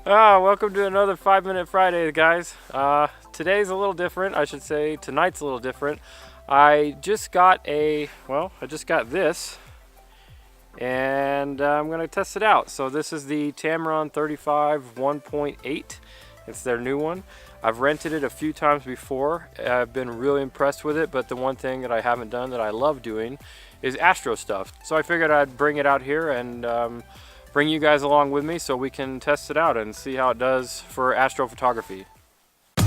Welcome to another 5-Minute Friday, guys. Today's a little different, I should say. Tonight's a little different. I just got this, and I'm going to test it out. So this is the Tamron 35 1.8. It's their new one. I've rented it a few times before. I've been really impressed with it, but the one thing that I haven't done that I love doing is astro stuff. So I figured I'd bring it out here and bring you guys along with me so we can test it out and see how it does for astrophotography. I'm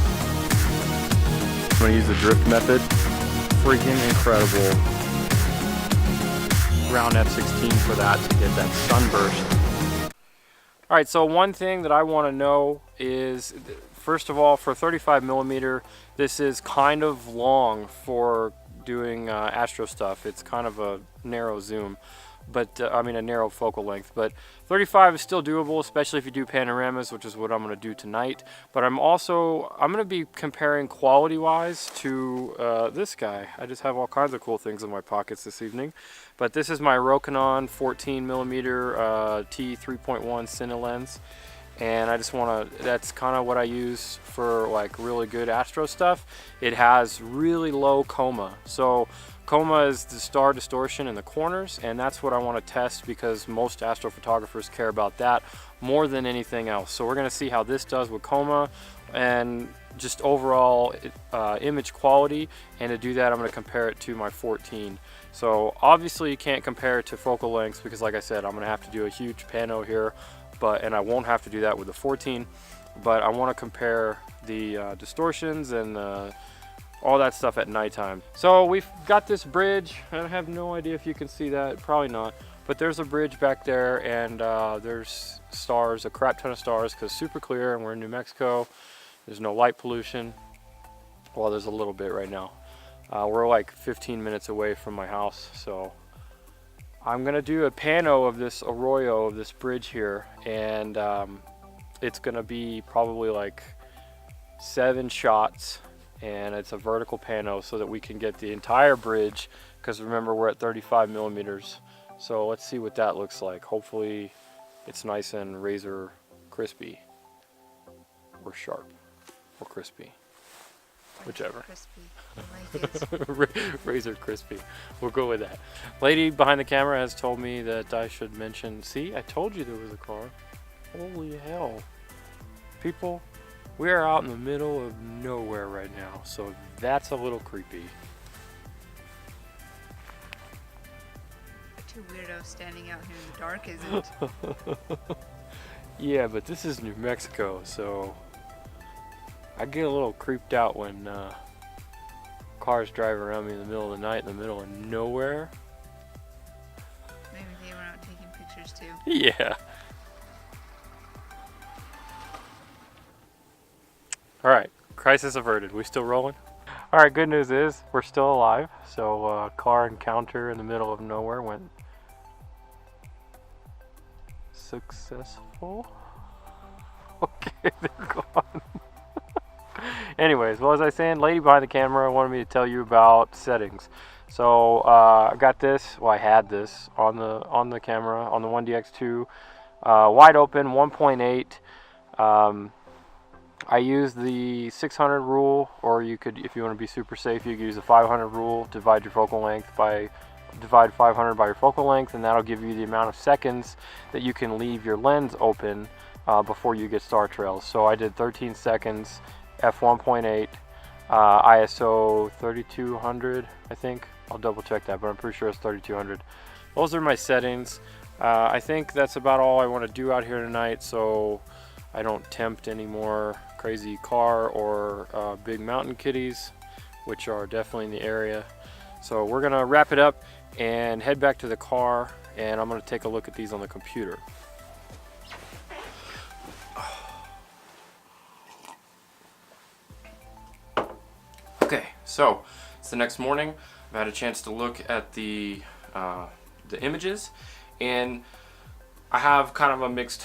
going to use the drift method. Freaking incredible. Round F16 for that to get that sunburst. Alright, so one thing that I want to know is, first of all, for 35mm, this is kind of long for doing astro stuff. It's kind of a narrow zoom, but I mean a narrow focal length, but 35 is still doable, especially if you do panoramas, which is what I'm going to do tonight. But I'm going to be comparing quality wise to this guy. I just have all kinds of cool things in my pockets this evening, but this is my Rokinon 14mm T3.1 Cine lens, and I just want to, that's kind of what I use for like really good astro stuff. It has really low coma, so coma is the star distortion in the corners, and that's what I want to test because most astrophotographers care about that more than anything else. So we're going to see how this does with coma and just overall image quality, and to do that I'm going to compare it to my 14. So obviously you can't compare it to focal lengths because, like I said, I'm going to have to do a huge pano here, and I won't have to do that with the 14, but I want to compare the distortions and all that stuff at nighttime. So we've got this bridge. I have no idea if you can see that, probably not, but there's a bridge back there, and there's stars, a crap ton of stars, because super clear, and we're in New Mexico. There's no light pollution. Well, there's a little bit right now. We're like 15 minutes away from my house, so I'm gonna do a pano of this arroyo of this bridge here, and it's gonna be probably like 7 shots, and it's a vertical pano so that we can get the entire bridge, because remember we're at 35mm. So let's see what that looks like. Hopefully it's nice and razor crispy, or sharp, or crispy, whichever. Crispy. I like it. Razor crispy. We'll go with that. Lady behind the camera has told me that I should mention, see, I told you there was a car. Holy hell. People, we are out in the middle of nowhere right now, so that's a little creepy. Two weirdos standing out here in the dark, isn't it? Yeah, but this is New Mexico, so I get a little creeped out when cars drive around me in the middle of the night in the middle of nowhere. Maybe they were out taking pictures too. Yeah. Alright, crisis averted. We still rolling? Alright, good news is we're still alive. So car encounter in the middle of nowhere went successful. Okay, they're gone. Anyways, what was I saying? Lady behind the camera wanted me to tell you about settings. So I got this, well I had this on the camera, on the 1DX2, wide open 1.8. I use the 600 rule, or you could, if you want to be super safe, you could use the 500 rule. Divide 500 by your focal length, and that'll give you the amount of seconds that you can leave your lens open before you get star trails. So I did 13 seconds, f1.8, ISO 3200, I think. I'll double check that, but I'm pretty sure it's 3200. Those are my settings. I think that's about all I want to do out here tonight, so I don't tempt any more crazy car or big mountain kitties, which are definitely in the area. So we're gonna wrap it up and head back to the car, and I'm gonna take a look at these on the computer. Okay, so it's the next morning. I've had a chance to look at the images, and I have kind of a mixed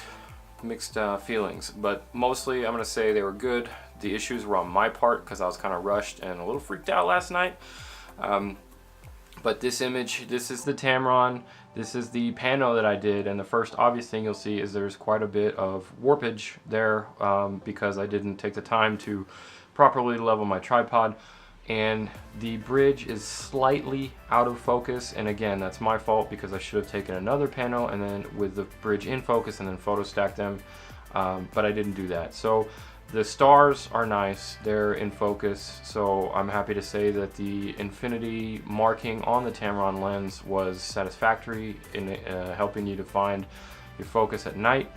feelings, but mostly I'm gonna say they were good. The issues were on my part because I was kind of rushed and a little freaked out last night. But this image, this is the Tamron, this is the pano that I did, and the first obvious thing you'll see is there's quite a bit of warpage there because I didn't take the time to properly level my tripod, and the bridge is slightly out of focus, and again, that's my fault because I should have taken another pano and then with the bridge in focus and then photo stack them, but I didn't do that. So the stars are nice, they're in focus, so I'm happy to say that the infinity marking on the Tamron lens was satisfactory in helping you to find your focus at night,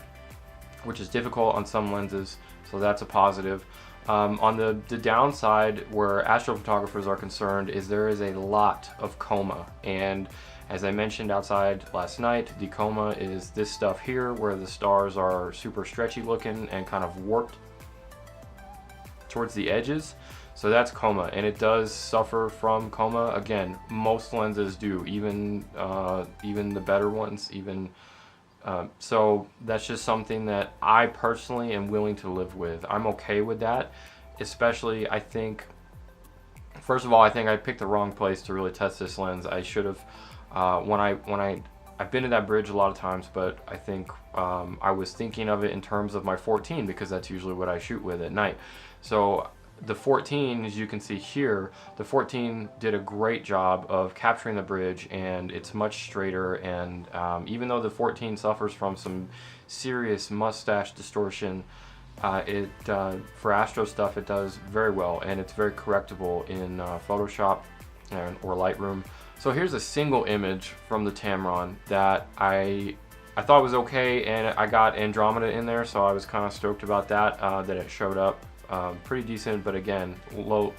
which is difficult on some lenses, so that's a positive. On the downside, where astrophotographers are concerned, is there is a lot of coma, and as I mentioned outside last night, the coma is this stuff here where the stars are super stretchy looking and kind of warped towards the edges. So that's coma, and it does suffer from coma. Again, most lenses do, even the better ones, so that's just something that I personally am willing to live with. I'm okay with that, especially I think, first of all, I think I picked the wrong place to really test this lens. I should have, I've been to that bridge a lot of times, but I think I was thinking of it in terms of my 14 because that's usually what I shoot with at night. So the 14, as you can see here, the 14 did a great job of capturing the bridge, and it's much straighter, and even though the 14 suffers from some serious mustache distortion, for astro stuff it does very well, and it's very correctable in Photoshop or Lightroom. So here's a single image from the Tamron that I thought was okay, and I got Andromeda in there, so I was kind of stoked about that, that it showed up. Pretty decent, but again, low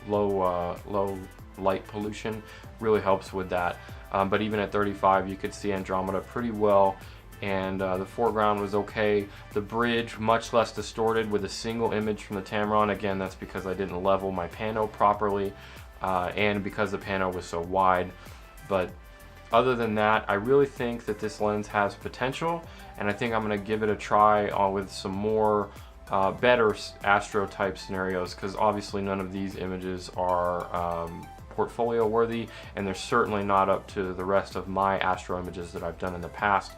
light pollution really helps with that. But even at 35, you could see Andromeda pretty well, and the foreground was okay. The bridge, much less distorted with a single image from the Tamron. Again, that's because I didn't level my pano properly, and because the pano was so wide. But other than that, I really think that this lens has potential, and I think I'm going to give it a try with some more better astro type scenarios, because obviously none of these images are portfolio worthy, and they're certainly not up to the rest of my astro images that I've done in the past.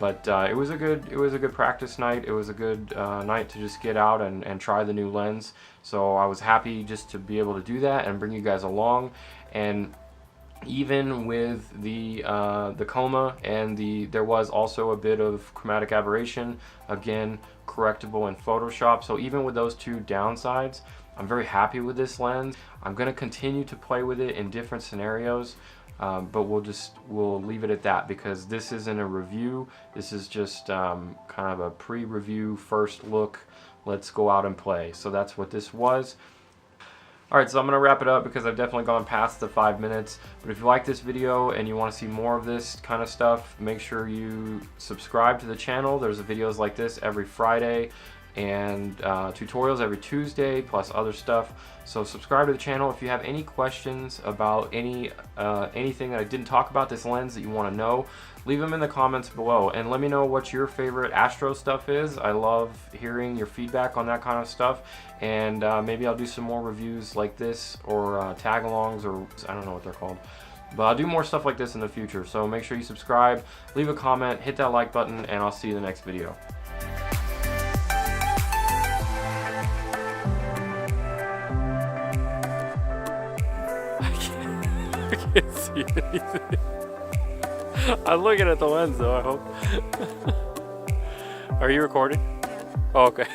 But it was a good practice night. It was a good night to just get out and try the new lens. So I was happy just to be able to do that and bring you guys along. And even with the coma and there was also a bit of chromatic aberration, again correctable in Photoshop. So even with those two downsides, I'm very happy with this lens. I'm going to continue to play with it in different scenarios, but we'll leave it at that because this isn't a review. This is just kind of a pre-review first look. Let's go out and play. So that's what this was. Alright, so I'm going to wrap it up because I've definitely gone past the 5 minutes. But if you like this video and you want to see more of this kind of stuff, make sure you subscribe to the channel. There's videos like this every Friday and tutorials every Tuesday, plus other stuff. So subscribe to the channel. If you have any questions about anything that I didn't talk about this lens that you want to know, leave them in the comments below and let me know what your favorite astro stuff is. I love hearing your feedback on that kind of stuff, and maybe I'll do some more reviews like this, or tag-alongs, or I don't know what they're called. But I'll do more stuff like this in the future, so make sure you subscribe, leave a comment, hit that like button, and I'll see you in the next video. I can't see anything. I'm looking at the lens though, I hope. Are you recording? Yeah. Oh, okay.